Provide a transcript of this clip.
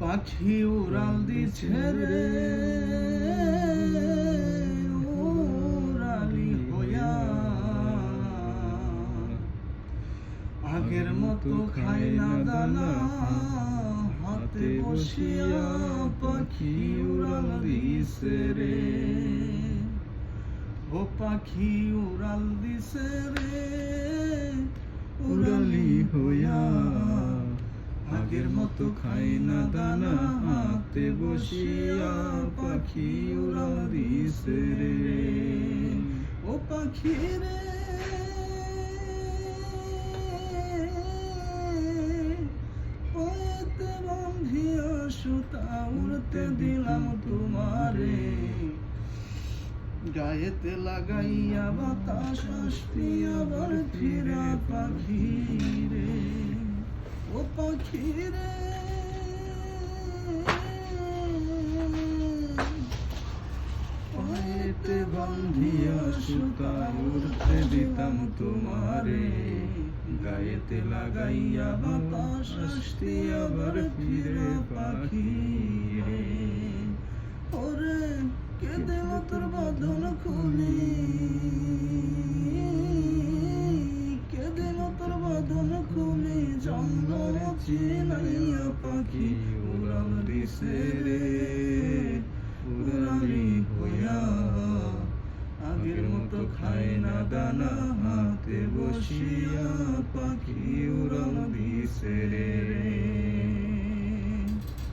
পাখি উড়াল দিছে রে উড়ালি হইয়া, আগের মতো খাই না দানা হাতে বসিয়া, পাখি উড়াল দিছে রে, ও পাখি উড়াল দিছে রে উড়ালি হইয়া, আগের মতো খাই না দানা হাতে বসিয়া, পাখি উড়াল দিছে রে, ও পাখি রে ওতে বাঁধিয়া সুতা উড়তে দিলাম তোমারে, গায়েতে লাগাইয়া বাতাস আসবি আবার ফিরা পাখি রে, ও পাখি রে পায়েতে বাঁধিয়া সুতা উড়তে দিতাম তোমারে, গায়েতে লাগাইয়া বাতাস আসতি আবার ফিরে পাখি রে, ওরে কে দেব তোর বাঁধন খুলি, কে দেব তোর বাঁধন খুলি, জঙ্গল চিনাইয়া পাখি উড়াল দিছে রে উড়ালি হইয়া, আগের মতো খাই না দানা হাতে বসিয়া, পাখি উড়াল দিছে রে।